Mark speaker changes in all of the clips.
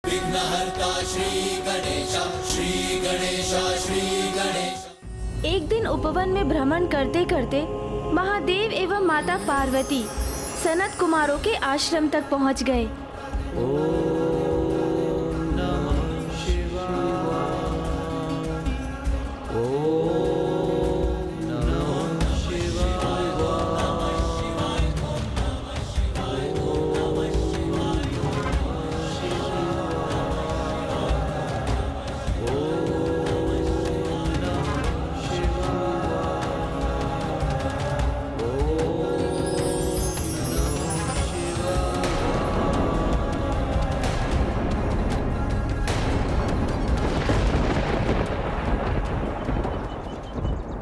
Speaker 1: विघ्नहर्ता श्री गणेश, श्री गणेश, श्री गणेश।
Speaker 2: एक दिन उपवन में भ्रमण करते करते महादेव एवं माता पार्वती सनत कुमारों के आश्रम तक पहुंच गए।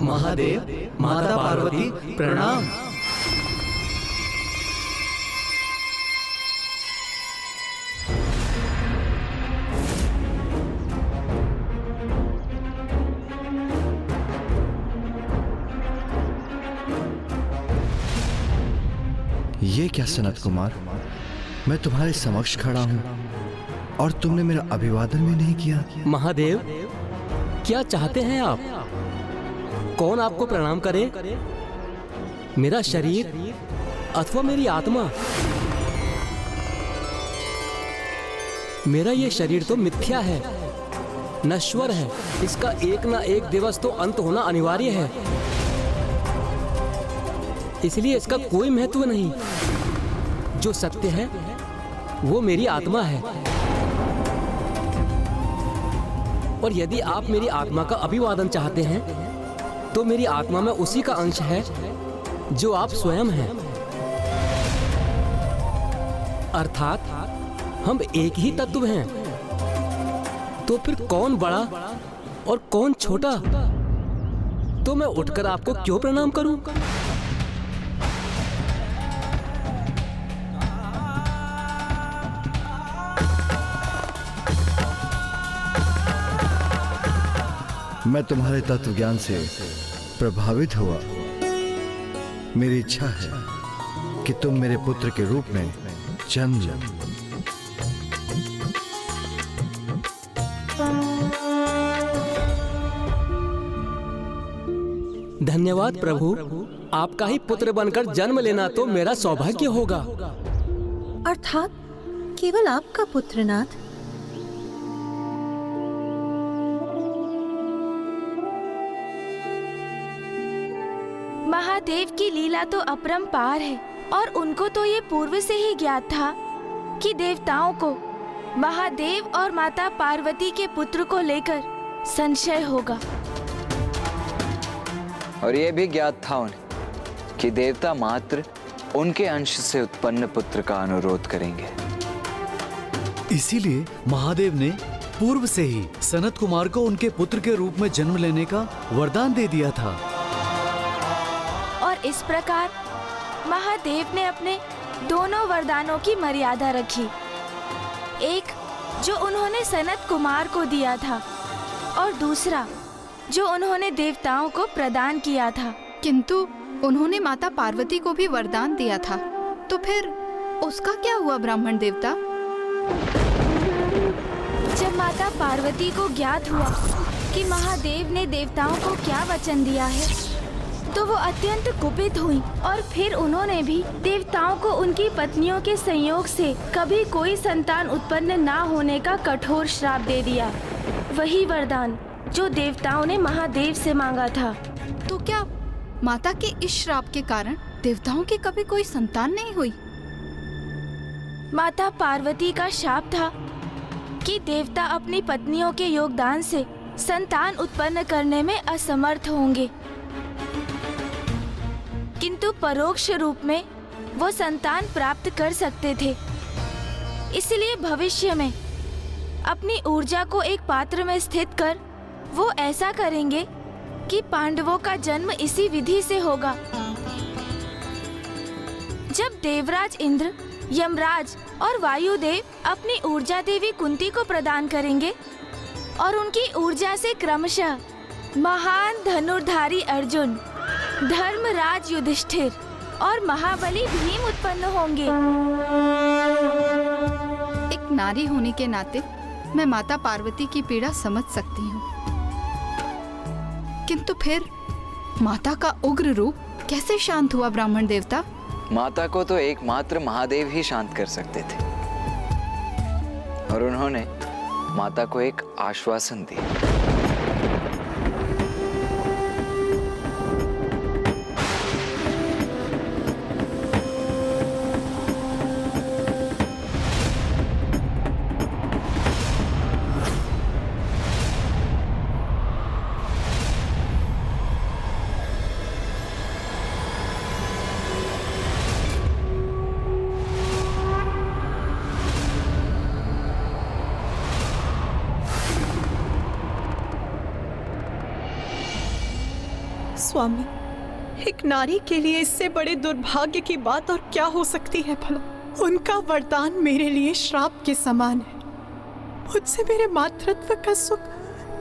Speaker 3: महादेव, माता पार्वती प्रणाम।
Speaker 4: ये क्या सनत कुमार, मैं तुम्हारे समक्ष खड़ा हूँ और तुमने मेरा अभिवादन भी नहीं किया।
Speaker 3: महादेव, क्या चाहते हैं आप? कौन आपको प्रणाम करे? मेरा शरीर अथवा मेरी आत्मा? मेरा ये शरीर तो मिथ्या है, नश्वर है। इसका एक ना एक दिवस तो अंत होना अनिवार्य है, इसलिए इसका कोई महत्व नहीं। जो सत्य है वो मेरी आत्मा है, और यदि आप मेरी आत्मा का अभिवादन चाहते हैं तो मेरी आत्मा में उसी का अंश है जो आप स्वयं हैं। अर्थात हम एक ही तत्व हैं। तो फिर कौन बड़ा और कौन छोटा? तो मैं उठकर आपको क्यों प्रणाम करूं?
Speaker 4: मैं तुम्हारे तत्व ज्ञान से प्रभावित हुआ। मेरी इच्छा है कि तुम मेरे पुत्र के रूप में जन्म लो।
Speaker 3: धन्यवाद प्रभु, आपका ही पुत्र बनकर जन्म लेना तो मेरा सौभाग्य होगा।
Speaker 5: अर्थात केवल आपका पुत्र नाथ?
Speaker 2: महादेव की लीला तो अपरंपार है और उनको तो ये पूर्व से ही ज्ञात था कि देवताओं को महादेव और माता पार्वती के पुत्र को लेकर संशय होगा।
Speaker 6: और ये भी ज्ञात था उन्हें कि देवता मात्र उनके अंश से उत्पन्न पुत्र का अनुरोध करेंगे।
Speaker 7: इसीलिए महादेव ने पूर्व से ही सनत कुमार को उनके पुत्र के रूप में जन्म लेने का वरदान दे दिया था।
Speaker 2: और इस प्रकार महादेव ने अपने दोनों वरदानों की मर्यादा रखी। एक जो उन्होंने सनत कुमार को दिया था और दूसरा जो उन्होंने देवताओं को प्रदान किया था।
Speaker 8: किंतु उन्होंने माता पार्वती को भी वरदान दिया था, तो फिर उसका क्या हुआ ब्राह्मण देवता?
Speaker 2: जब माता पार्वती को ज्ञात हुआ कि महादेव ने देवताओं को क्या वचन दिया है, तो वो अत्यंत कुपित हुई और फिर उन्होंने भी देवताओं को उनकी पत्नियों के संयोग से कभी कोई संतान उत्पन्न ना होने का कठोर श्राप दे दिया। वही वरदान जो देवताओं ने महादेव से मांगा था।
Speaker 8: तो क्या माता के इस श्राप के कारण देवताओं की कभी कोई संतान नहीं हुई?
Speaker 2: माता पार्वती का शाप था कि देवता अपनी पत्नियों के योगदान से संतान उत्पन्न करने में असमर्थ होंगे, किंतु परोक्ष रूप में वो संतान प्राप्त कर सकते थे। इसलिए भविष्य में अपनी ऊर्जा को एक पात्र में स्थित कर वो ऐसा करेंगे कि पांडवों का जन्म इसी विधि से होगा। जब देवराज इंद्र, यमराज और वायुदेव अपनी ऊर्जा देवी कुंती को प्रदान करेंगे और उनकी ऊर्जा से क्रमशः महान धनुर्धारी अर्जुन, धर्मराज युधिष्ठिर और महाबली भीम उत्पन्न होंगे।
Speaker 8: एक नारी होने के नाते मैं माता पार्वती की पीड़ा समझ सकती हूँ, किंतु फिर माता का उग्र रूप कैसे शांत हुआ ब्राह्मण देवता?
Speaker 6: माता को तो एकमात्र महादेव ही शांत कर सकते थे, और उन्होंने माता को एक आश्वासन दिया।
Speaker 5: स्वामी, एक नारी के लिए इससे बड़े दुर्भाग्य की बात और क्या हो सकती है भला? उनका वरदान मेरे लिए श्राप के समान है। मुझसे मेरे मातृत्व का सुख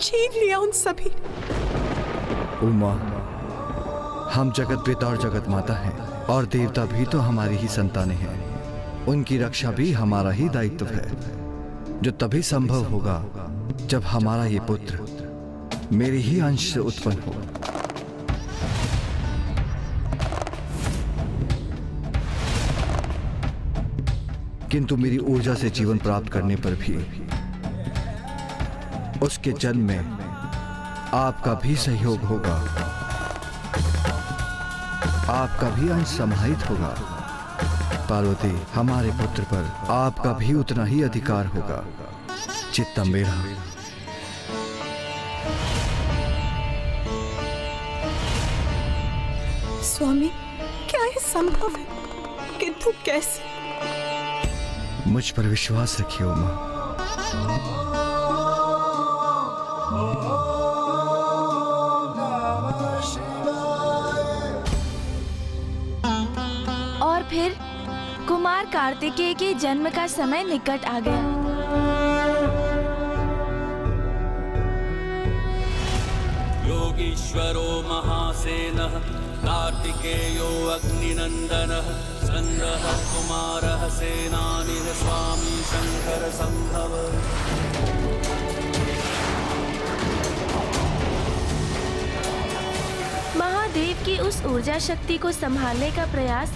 Speaker 5: छीन लिया उन सभी।
Speaker 4: उमा, हम जगत पिता और जगत माता हैं, और देवता भी तो हमारी ही संतानें हैं। उनकी रक्षा भी हमारा ही दायित्व है, जो तभी संभव होगा जब हमारा ये पुत्र मेरे ही अंश से उत्पन्न हो। किंतु मेरी ऊर्जा से जीवन प्राप्त करने पर भी उसके जन्म में आपका भी सहयोग होगा, आपका भी अंश समाहित होगा। पार्वती, हमारे पुत्र पर आपका भी उतना ही अधिकार होगा जितना मेरा।
Speaker 5: स्वामी, क्या ये संभव है? किंतु कैसे?
Speaker 4: मुझ पर विश्वास रखिए उमा।
Speaker 2: और फिर कुमार कार्तिकेय के जन्म का समय निकट आ गया।
Speaker 9: योगीश्वरो महासेनः कार्तिकेयो अग्निनन्दनः स्कन्दः कुमारः सेनानिः स्वामी शंकर संभव।
Speaker 2: महादेव की उस ऊर्जा शक्ति को संभालने का प्रयास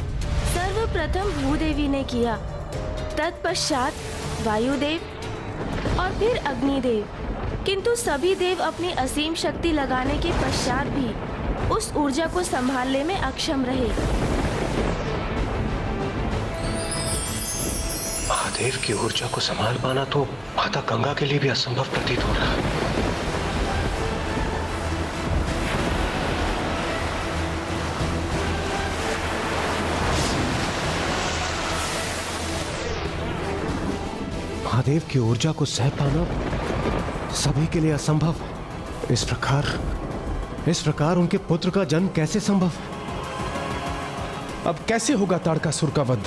Speaker 2: सर्वप्रथम भूदेवी ने किया, तत्पश्चात वायुदेव और फिर अग्निदेव। किंतु सभी देव अपनी असीम शक्ति लगाने के पश्चात भी उस ऊर्जा को संभालने में अक्षम रहे।
Speaker 10: महादेव की ऊर्जा को संभाल पाना तो माता गंगा के लिए भी असंभव प्रतीत हो रहा है। महादेव की ऊर्जा को सह पाना सभी के लिए असंभव। इस प्रकार उनके पुत्र का जन्म कैसे संभव?
Speaker 11: अब कैसे होगा ताड़कासुर का वध?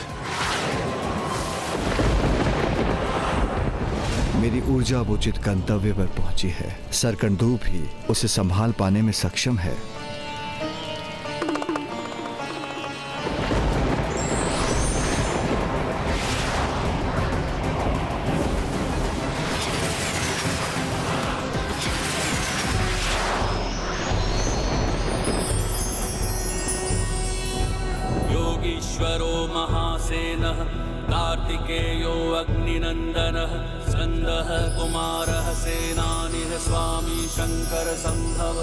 Speaker 4: मेरी ऊर्जा अब उचित गंतव्य पर पहुंची है। सरकंडूब ही उसे संभाल पाने में सक्षम है।
Speaker 9: योगीश्वरो महासेनः कार्तिकेयो अग्निनन्दनः स्कन्दः कुमारः सेनानिः स्वामी शंकर संभव।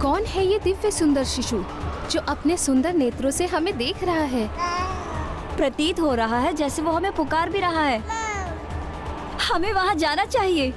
Speaker 12: कौन है ये दिव्य सुंदर शिशु जो अपने सुंदर नेत्रों से हमें देख रहा है?
Speaker 2: प्रतीत हो रहा है जैसे वो हमें पुकार भी रहा है। हमें वहां जाना चाहिए।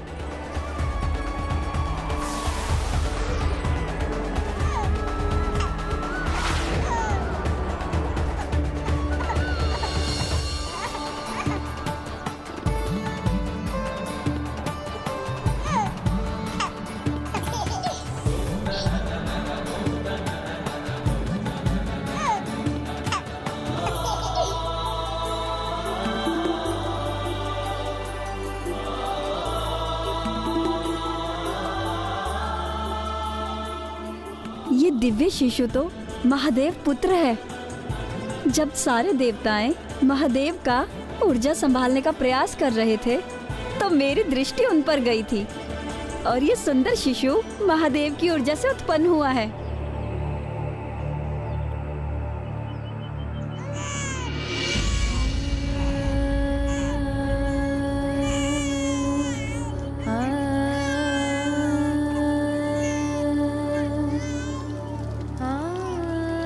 Speaker 2: ये दिव्य शिशु तो महादेव पुत्र है। जब सारे देवताएं महादेव का ऊर्जा संभालने का प्रयास कर रहे थे तो मेरी दृष्टि उन पर गई थी और ये सुंदर शिशु महादेव की ऊर्जा से उत्पन्न हुआ है।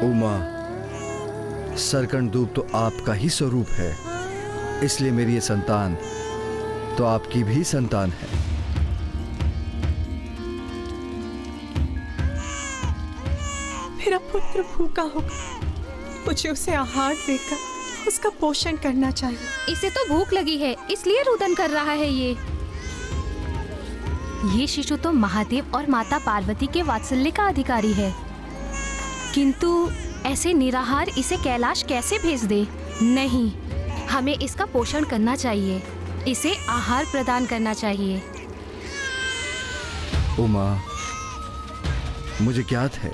Speaker 4: उमा, सरकंडूब तो आपका ही स्वरूप है, इसलिए मेरी ये संतान तो आपकी भी संतान है।
Speaker 5: मेरा पुत्र भूखा होगा, मुझे उसे आहार देकर उसका पोषण करना चाहिए।
Speaker 12: इसे तो भूख लगी है इसलिए रुदन कर रहा है। ये शिशु तो महादेव और माता पार्वती के वात्सल्य का अधिकारी है, किंतु ऐसे निराहार इसे कैलाश कैसे भेज दे? नहीं, हमें इसका पोषण करना चाहिए, इसे आहार प्रदान करना चाहिए।
Speaker 4: उमा, मुझे ज्ञात है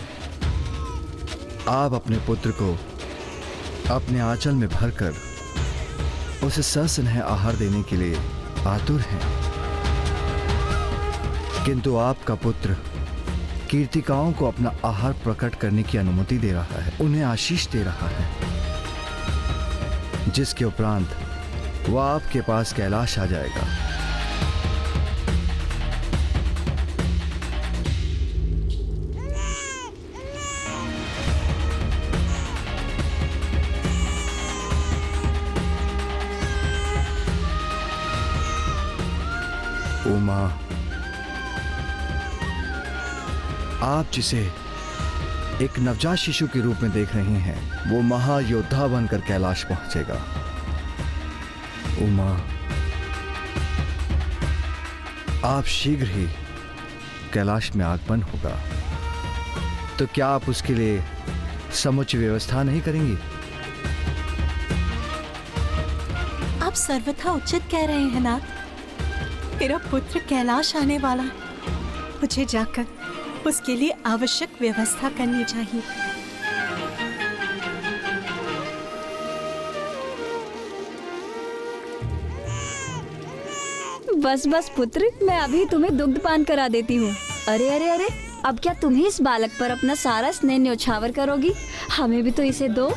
Speaker 4: आप अपने पुत्र को अपने आंचल में भरकर उसे सस्नेह आहार देने के लिए आतुर हैं, किंतु आपका पुत्र कीर्तिकाओं को अपना आहार प्रकट करने की अनुमति दे रहा है, उन्हें आशीष दे रहा है, जिसके उपरांत वह आपके पास कैलाश आ जाएगा। उमा, आप जिसे एक नवजात शिशु के रूप में देख रहे हैं, वो महायोद्धा बनकर कैलाश पहुंचेगा। उमा, आप शीघ्र ही कैलाश में आगमन होगा, तो क्या आप उसके लिए समुचित व्यवस्था नहीं करेंगी?
Speaker 5: आप सर्वथा उचित कह रहे हैं नाथ। मेरा पुत्र कैलाश आने वाला है, मुझे जाकर उसके लिए आवश्यक व्यवस्था करनी चाहिए।
Speaker 2: बस बस पुत्र, मैं अभी तुम्हें दुग्धपान करा देती हूँ। अरे अरे अरे, अब क्या तुम ही इस बालक पर अपना सारा स्नेह न्योछावर करोगी? हमें भी तो इसे दो।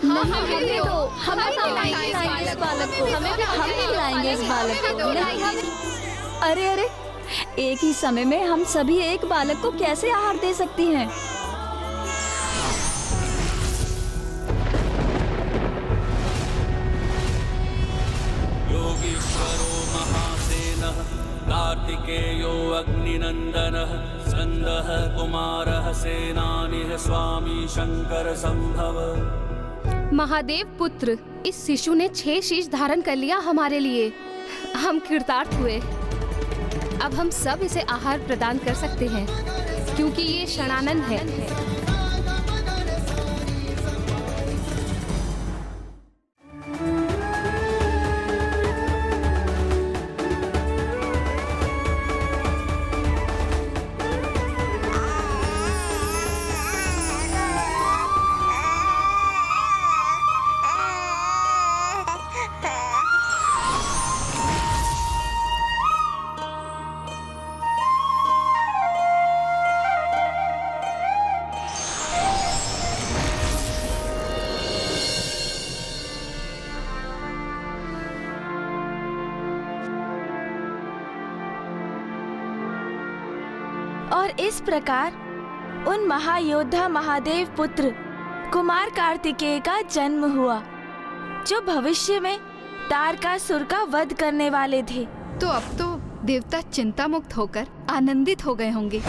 Speaker 2: नहीं, हमें दो, हमें खिलाएंगे इस बालक को, हम खिलाएंगे इस बालक को। अरे अरे, एक ही समय में हम सभी एक बालक को कैसे आहार दे सकती हैं?
Speaker 9: योगीश्वरो महासेनः कार्तिकेयो अग्निनंदनः स्कंदः कुमारः सेनानिः स्वामी शंकर संभव।
Speaker 12: महादेव पुत्र, इस शिशु ने 6 शीश धारण कर लिया हमारे लिए। हम कृतार्थ हुए। अब हम सब इसे आहार प्रदान कर सकते हैं, क्योंकि ये क्षणानंद है।
Speaker 2: और इस प्रकार उन महायोद्धा महादेव पुत्र कुमार कार्तिकेय का जन्म हुआ। जो भविष्य में तारकासुर का वध करने वाले थे।
Speaker 8: तो अब तो देवता चिंता मुक्त होकर आनंदित हो गए होंगे।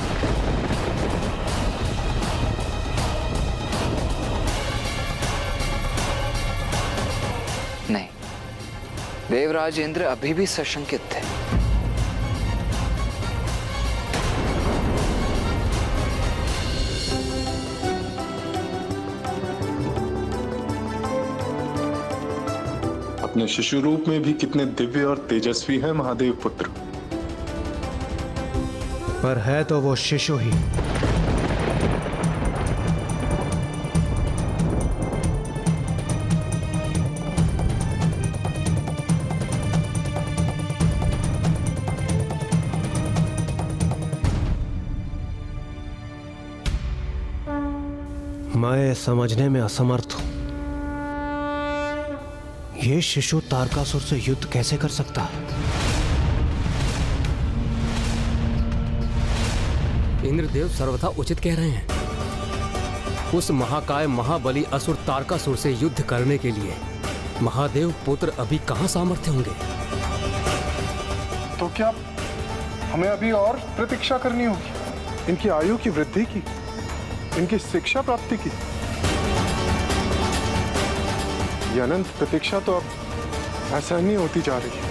Speaker 6: नहीं, देवराज इंद्र अभी भी सशंकित थे।
Speaker 11: अपने शिशु रूप में भी कितने दिव्य और तेजस्वी हैं महादेव पुत्र।
Speaker 10: पर है तो वो शिशु ही। मैं समझने में असमर्थ हूं, ये शिशु तारकासुर से युद्ध कैसे कर सकता है?
Speaker 3: इंद्रदेव सर्वथा उचित कह रहे हैं। उस महाकाय महाबली असुर तारकासुर से युद्ध करने के लिए महादेव पुत्र अभी कहां सामर्थ्य होंगे?
Speaker 11: तो क्या हमें अभी और प्रतीक्षा करनी होगी, इनकी आयु की वृद्धि की, इनकी शिक्षा प्राप्ति की? ये अनंत प्रतीक्षा तो अब असहनीय होती जा रही है।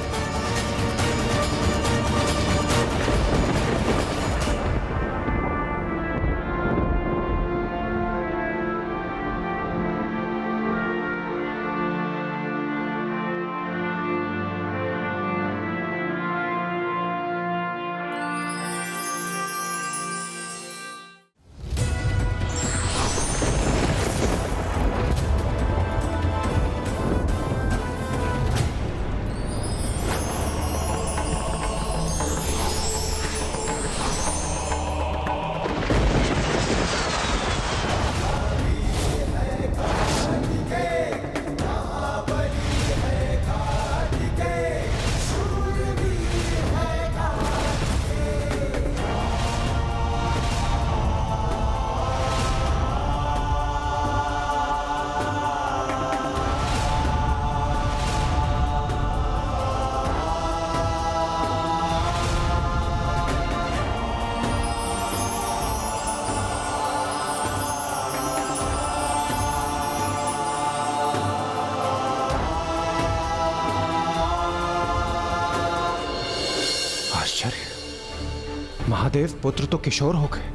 Speaker 10: महादेव पुत्र तो किशोर हो गए,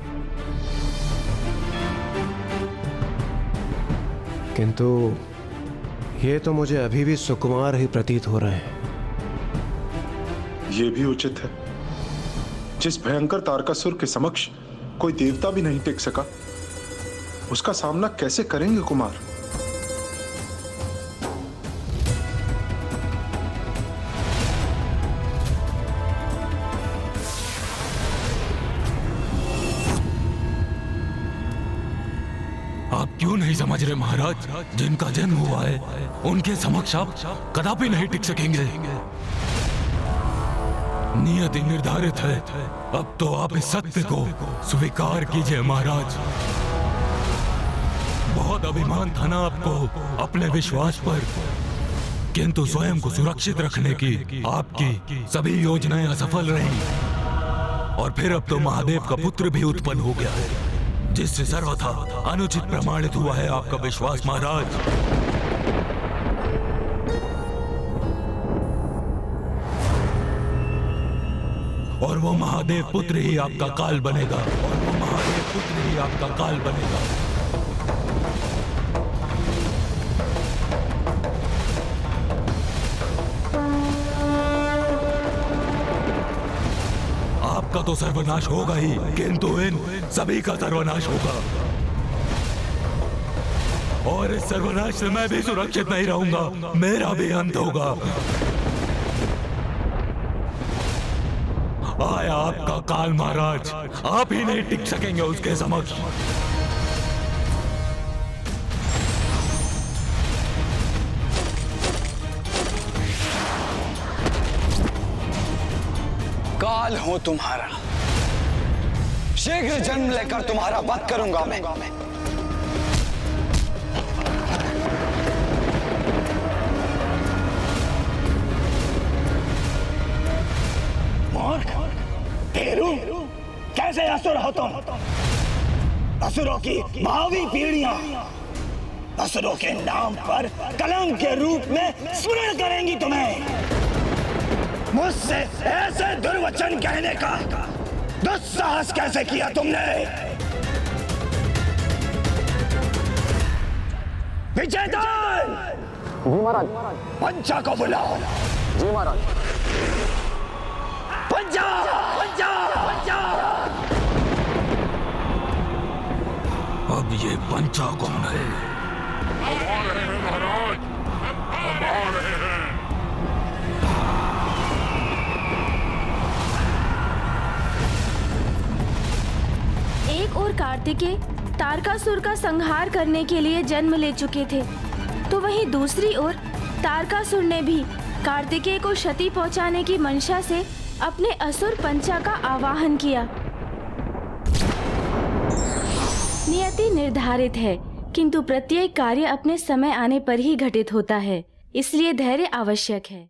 Speaker 10: किंतु ये तो मुझे अभी भी सुकुमार ही प्रतीत हो रहे हैं।
Speaker 11: ये भी उचित है। जिस भयंकर तारकासुर के समक्ष कोई देवता भी नहीं टिक सका, उसका सामना कैसे करेंगे कुमार?
Speaker 13: आप क्यों नहीं समझ रहे महाराज? जिनका जन्म हुआ है उनके समक्ष आप कदापि नहीं टिक सकेंगे। नियति निर्धारित है। अब तो आप इस सत्य को स्वीकार कीजिए महाराज। बहुत अभिमान था ना आपको अपने विश्वास पर, किंतु स्वयं को सुरक्षित रखने की आपकी सभी योजनाएं असफल रही। और फिर अब तो महादेव का पुत्र भी उत्पन्न हो गया है, जिससे सर्वथा अनुचित प्रमाणित हुआ है आपका विश्वास महाराज। और वो महादेव पुत्र ही आपका काल बनेगा, और वो महादेव पुत्र ही आपका काल बनेगा। आपका तो सर्वनाश होगा ही, किंतु इन सभी का सर्वनाश होगा। और इस सर्वनाश से मैं भी सुरक्षित नहीं रहूंगा, मेरा भी अंत होगा। आया आपका काल महाराज, आप ही नहीं टिक सकेंगे उसके समक्ष।
Speaker 14: काल हूं तुम्हारा, शीघ्र जन्म लेकर तुम्हारा वध करूंगा मैं।
Speaker 15: असुर हो तुम। असुरों की भावी पीढ़ियां असुरों के नाम पर कलंक के रूप में स्मरण करेंगी तुम्हें। मुझसे ऐसे दुर्वचन कहने का दुस्साहस कैसे किया तुमने? विजयदान! जी महाराज। पंचा को बुलाओ। जी महाराज। पंचा! पंचा! पंचा!
Speaker 13: अब ये पंचा कौन है?
Speaker 2: एक और कार्तिकेय तारकासुर का संहार करने के लिए जन्म ले चुके थे, तो वहीं दूसरी ओर तारकासुर ने भी कार्तिकेय को क्षति पहुंचाने की मंशा से अपने असुर पंचा का आवाहन किया। नियति निर्धारित है, किंतु प्रत्येक कार्य अपने समय आने पर ही घटित होता है, इसलिए धैर्य आवश्यक है।